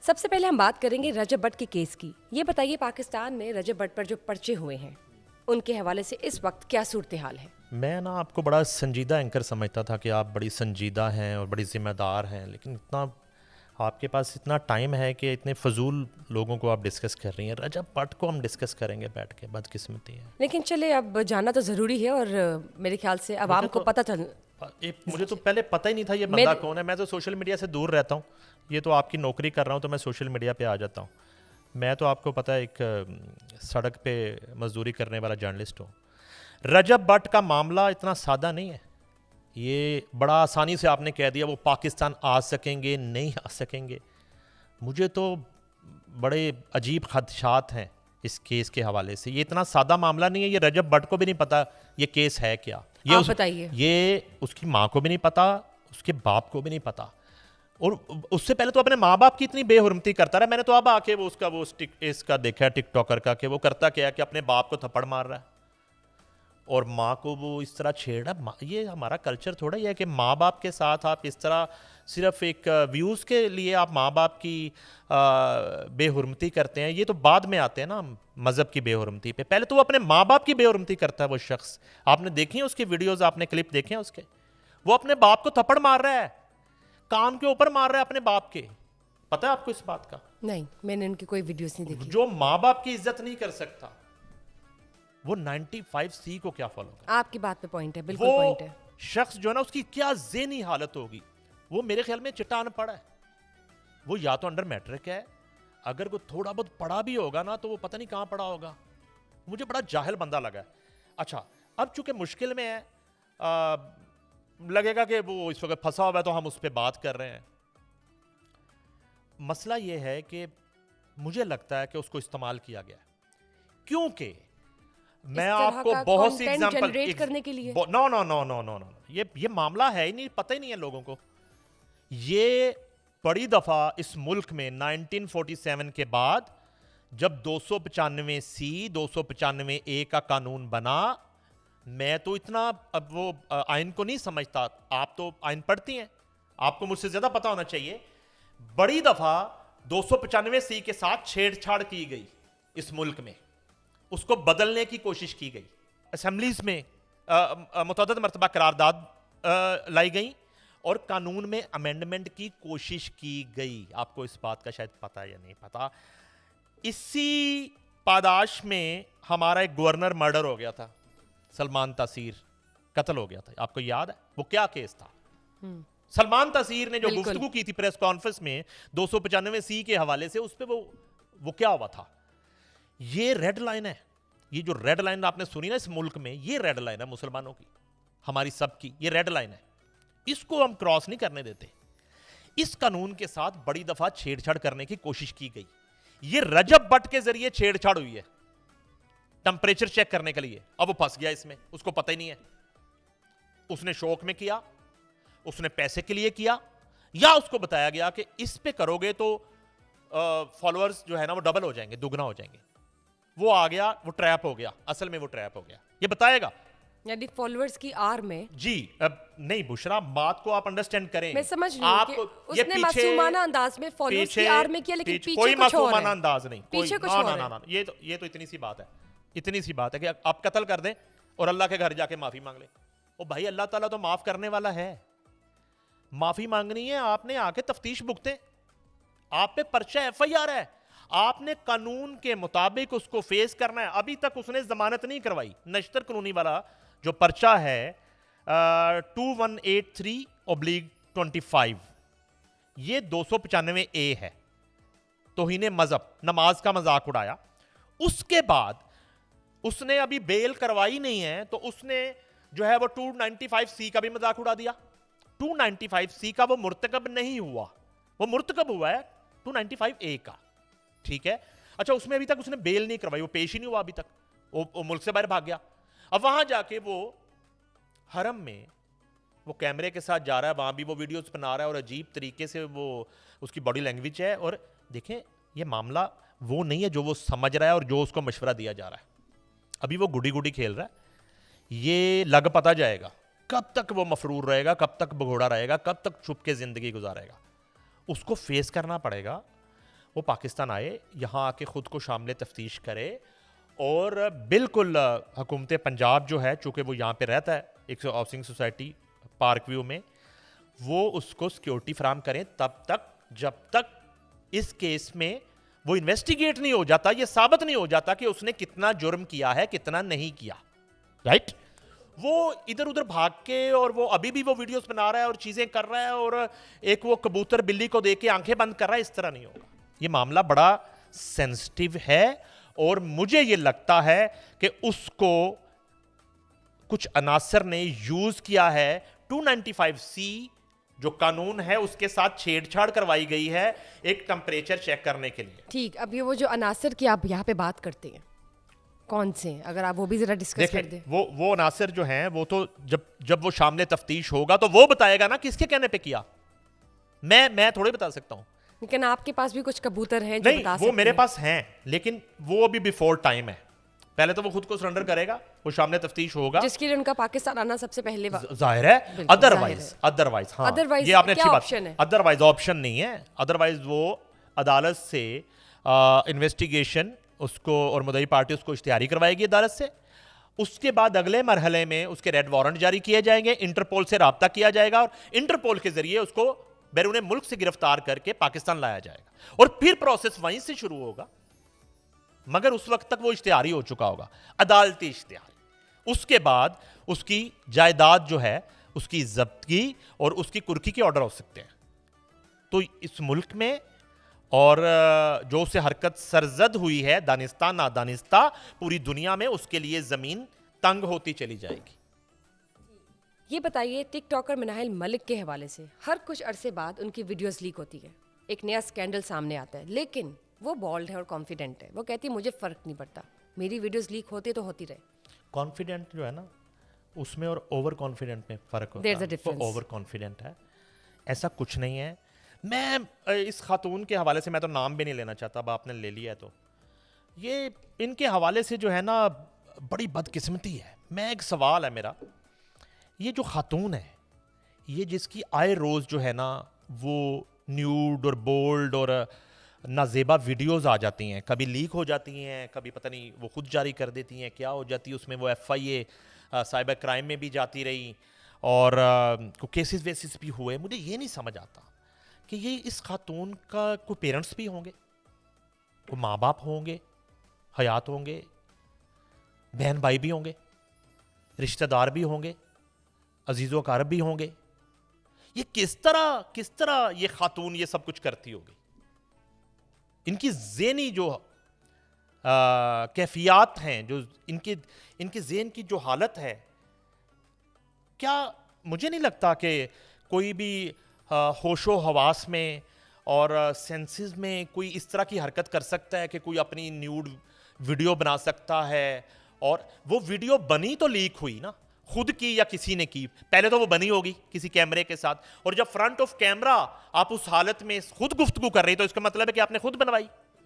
सबसे पहले हम बात करेंगे रजब भट्ट के केस की। ये बताइए, पाकिस्तान में रजब भट्ट पर जो पर्चे हुए हैं उनके हवाले से इस वक्त क्या सूरत हाल है? मैं ना आपको बड़ा संजीदा एंकर समझता था कि आप बड़ी संजीदा हैं और बड़ी ज़िम्मेदार हैं, लेकिन इतना आपके पास इतना टाइम है कि इतने फजूल लोगों को आप डिस्कस कर रही हैं। रजब भट्ट को हम डिस्कस करेंगे बैठ के, बदकिस्मती है। लेकिन चले, अब जाना तो ज़रूरी है और मेरे ख्याल से आवाम को पता चल। मुझे तो पहले पता ही नहीं था ये बंदा कौन है। मैं तो सोशल मीडिया से दूर रहता हूँ, ये तो आपकी नौकरी कर रहा हूँ तो मैं सोशल मीडिया पे आ जाता हूँ। मैं तो आपको पता है एक सड़क पे मजदूरी करने वाला जर्नलिस्ट हूँ। रजब भट्ट का मामला इतना सादा नहीं है। ये बड़ा आसानी से आपने कह दिया वो पाकिस्तान आ सकेंगे, नहीं आ सकेंगे। मुझे तो बड़े अजीब खदशात हैं इस केस के हवाले से। ये इतना सादा मामला नहीं है। ये रजब भट्ट को भी नहीं पता ये केस है क्या। आप बताइए। ये उसकी माँ को भी नहीं पता, उसके बाप को भी नहीं पता। और उससे पहले तो अपने माँ बाप की इतनी बेहुरमती करता रहा। मैंने तो अब आके इसका देखा है टिकटॉकर का कि वो करता क्या है कि अपने बाप को थप्पड़ मार रहा है और माँ को वो इस तरह छेड़ रहा है। ये हमारा कल्चर थोड़ा ही है कि माँ बाप के साथ आप इस तरह सिर्फ एक व्यूज़ के लिए आप माँ बाप की बेहुरमती करते हैं। ये तो बाद में आते हैं ना मज़हब की बेहुरमती पे। पहले तो वो अपने माँ बाप की बेहुरमती करता है वो शख्स। आपने देखी है उसकी वीडियोज़, आपने क्लिप देखे हैं उसके। वो अपने बाप को थप्पड़ मार रहा है, कान के ऊपर मार रहा है अपने बाप के। पता है आपको इस बात का? नहीं, मैंने उनकी कोई वीडियोस नहीं देखी। जो माँ बाप की इज्जत नहीं कर सकता वो 95C को क्या फॉलो कर? आपकी बात पे पॉइंट है, बिल्कुल पॉइंट है। शख्स जो है ना, उसकी क्या ज़हनी हालत होगी। वो मेरे ख्याल में चिट्टा अनपढ़ है। वो या तो अंडर मैट्रिक है, अगर वो थोड़ा बहुत पढ़ा भी होगा ना तो वो पता नहीं कहाँ पढ़ा होगा। मुझे बड़ा जाहिल बंदा लगा है। अच्छा, अब चूंकि मुश्किल में है, लगेगा कि वो इस वक्त फंसा हुआ है तो हम उस पर बात कर रहे हैं। मसला ये है कि मुझे लगता है कि उसको इस्तेमाल किया गया है, क्योंकि मैं आपको बहुत सी एग्जांपल जनरेट करने के लिए। No no no no no no, ये मामला है ही नहीं, पता ही नहीं है लोगों को। ये बड़ी दफा इस मुल्क में 1947 के बाद जब 295C 295A का कानून बना, मैं तो इतना अब वो आइन को नहीं समझता। आप तो आइन पढ़ती हैं, आपको मुझसे ज्यादा पता होना चाहिए। बड़ी दफा 295C के साथ छेड़छाड़ की गई इस मुल्क में, उसको बदलने की कोशिश की गई। असेंबलीज में मुतअद्दिद मरतबा करारदाद लाई गई और कानून में अमेंडमेंट की कोशिश की गई। आपको इस बात का शायद पता है या नहीं पता। इसी पादाश में हमारा एक गवर्नर मर्डर हो गया था, सलमान तासीर कत्ल हो गया था। आपको याद है वो क्या केस था? सलमान तासीर ने जो गुफ्तगू की थी प्रेस कॉन्फ्रेंस में 295C के हवाले से, उस पर वो क्या हुआ था। ये रेड लाइन है। ये जो रेड लाइन आपने सुनी ना इस मुल्क में, ये रेड लाइन है मुसलमानों की, हमारी सबकी। ये रेड लाइन है, इसको हम क्रॉस नहीं करने देते। इस कानून के साथ बड़ी दफा छेड़छाड़ करने की कोशिश की गई। ये रजब भट्ट के जरिए छेड़छाड़ हुई है टेंपरेचर चेक करने के लिए। अब वो फंस गया इसमें, उसको पता ही नहीं है। उसने शौक में किया, उसने पैसे के लिए किया, या उसको बताया गया कि इस पे करोगे तो फॉलोअर्स जो है ना वो डबल हो जाएंगे, दुगना हो जाएंगे। वो आ गया, वो ट्रैप हो गया। असल में वो ट्रैप हो गया, ये बताएगा। यानी फॉलोअर्स की आर में जी अब नहीं बुशरा, बात को आप अंडरस्टैंड करें। मैं समझ रही हूं कि उसने मासूमाना अंदाज में फॉलोअर्स की आर में किया, लेकिन पीछे कोई कुछ और मासूमाना है। अंदाज नहीं, पीछे कुछ और है। ये तो इतनी सी बात है, इतनी सी बात है कि आप कत्ल कर दें और अल्लाह के घर जाके माफी मांग ले। ओ भाई, अल्लाह ताला तो माफ करने वाला है। माफी मांगनी है आपने, आके तफ्तीश भुगते। आप पे पर्चा FIR है, आपने कानून के मुताबिक उसको फेस करना है। अभी तक उसने जमानत नहीं करवाई। नश्तर कानूनी वाला जो पर्चा है 2183/25, ये 295A है। तौहीन मजहब, नमाज का मजाक उड़ाया। उसके बाद उसने अभी बेल करवाई नहीं है तो उसने जो है वो 295C का भी मजाक उड़ा दिया। 295C का वो मुर्तकब नहीं हुआ, वो मुर्तकब हुआ है 295A का। ठीक है, अच्छा, उसमें अभी तक उसने बेल नहीं करवाई, वो पेश ही नहीं हुआ अभी तक। वो मुल्क से बाहर भाग गया। अब वहां जाके वो हरम में वो कैमरे के साथ जा रहा है, वहां भी वो वीडियोस बना रहा है और अजीब तरीके से वो उसकी बॉडी लैंग्वेज है। और देखें, ये मामला वो नहीं है जो वो समझ रहा है और जो उसको मशवरा दिया जा रहा है। अभी वो गुडी गुडी खेल रहा है। ये लग पता जाएगा कब तक वो मफरूर रहेगा, कब तक भगोड़ा रहेगा, कब तक छुप के जिंदगी गुजारेगा। उसको फेस करना पड़ेगा। वो पाकिस्तान आए, यहाँ आके ख़ुद को शामिल तफ्तीश करे और बिल्कुल हुकूमत पंजाब जो है, चूँकि वो यहाँ पे रहता है एक हाउसिंग सोसाइटी पार्क व्यू में, वो उसको सिक्योरिटी फराम करें तब तक जब तक इस केस में वो इन्वेस्टिगेट नहीं हो जाता, ये साबित नहीं हो जाता कि उसने कितना जुर्म किया है कितना नहीं किया। राइट? वो इधर उधर भाग के और वो अभी भी वो वीडियोस बना रहा है और चीजें कर रहा है और एक वो कबूतर बिल्ली को देख के आंखें बंद कर रहा है, इस तरह नहीं होगा। ये मामला बड़ा सेंसिटिव है और मुझे ये लगता है कि उसको कुछ अनासर ने यूज किया है 295C जो कानून है उसके साथ छेड़छाड़ करवाई गई है एक टेम्परेचर चेक करने के लिए। ठीक, अब ये वो जो अनासर की आप यहाँ पे बात करते हैं, कौन से, अगर आप वो भी जरा डिस्कस कर दें। वो अनासर जो हैं वो तो जब वो सामने तफ्तीश होगा तो वो बताएगा ना किसके कहने पे किया। मैं थोड़ी बता सकता हूँ। लेकिन आपके पास भी कुछ कबूतर हैं जो नहीं, बता वो सकते मेरे हैं। पास हैं, लेकिन वो अभी बिफोर टाइम है। पहले तो वो खुद को सरेंडर करेगा, वो सामने तफ्तीश होगा, जिसके लिए उनका पाकिस्तान आना सबसे पहले जाहिर है। बिल्कुल, अदरवाइज हाँ, Otherwise ये आपने क्या अच्छी बात, option है? अदरवाइज ऑप्शन नहीं है। अदरवाइज वो अदालत से इन्वेस्टिगेशन उसको और मुद्दई पार्टी उसको इश्तिहारी करवाएगी अदालत से। उसके बाद अगले मरहले में उसके रेड वारंट जारी किए जाएंगे, इंटरपोल से राब्ता किया जाएगा और इंटरपोल के जरिए उसको बैरून मुल्क से गिरफ्तार करके पाकिस्तान लाया जाएगा और फिर प्रोसेस वहीं से शुरू होगा। मगर उस वक्त तक वो इश्तिहारी हो चुका होगा, अदालती इश्तिहारी। उसके बाद उसकी जायदाद जो है उसकी जब्तगी और उसकी कुर्की के ऑर्डर हो सकते हैं। तो इस मुल्क में और जो से हरकत सरजद हुई है दानिस्ता नादानिस्ता, पूरी दुनिया में उसके लिए जमीन तंग होती चली जाएगी। ये बताइए, टिकटॉकर मिनाहिल मलिक के हवाले से हर कुछ अरसे बाद उनकी वीडियोस लीक होती है, एक नया स्कैंडल सामने आता है, लेकिन वो बोल्ड है और कॉन्फिडेंट है। वो कहती है मुझे फर्क नहीं पड़ता, मेरी वीडियोस लीक होती तो होती रहे। कॉन्फिडेंट जो है ना, उसमें और ओवर कॉन्फिडेंट में फर्क होता There's a है। difference. वो ओवर कॉन्फिडेंट है, ऐसा कुछ नहीं है। मैं इस खातून के हवाले से मैं तो नाम भी नहीं लेना चाहता, अब आपने ले लिया है तो ये इनके हवाले से जो है ना बड़ी बदकिस्मती है। मैं एक सवाल है मेरा, ये जो खातून है, ये जिसकी आए रोज़ जो है ना वो न्यूड और बोल्ड और नाजेबा वीडियोस आ जाती हैं, कभी लीक हो जाती हैं, कभी पता नहीं वो खुद जारी कर देती हैं, क्या हो जाती है उसमें। वो FIA साइबर क्राइम में भी जाती रही और को केसेस वेसिस भी हुए। मुझे ये नहीं समझ आता कि ये इस खातून का कोई पेरेंट्स भी होंगे, कोई माँ बाप होंगे, हयात होंगे, बहन भाई भी होंगे, रिश्तेदार भी होंगे, अजीज़ो अकारब भी होंगे। ये किस तरह ये खातून ये सब कुछ करती होगी। इनकी ज़ेनी जो कैफियत हैं, जो इनके ज़ेन की जो हालत है, क्या मुझे नहीं लगता कि कोई भी होशो हवास में और सेंसेस में कोई इस तरह की हरकत कर सकता है कि कोई अपनी न्यूड वीडियो बना सकता है। और वो वीडियो बनी तो लीक हुई ना, खुद की या किसी ने की, पहले तो वो बनी होगी किसी कैमरे के साथ, और जब फ्रंट ऑफ कैमरा आप उस हालत में खुद गुफ्तगू कर रही तो इसका मतलब है कि आपने खुद बनवाई।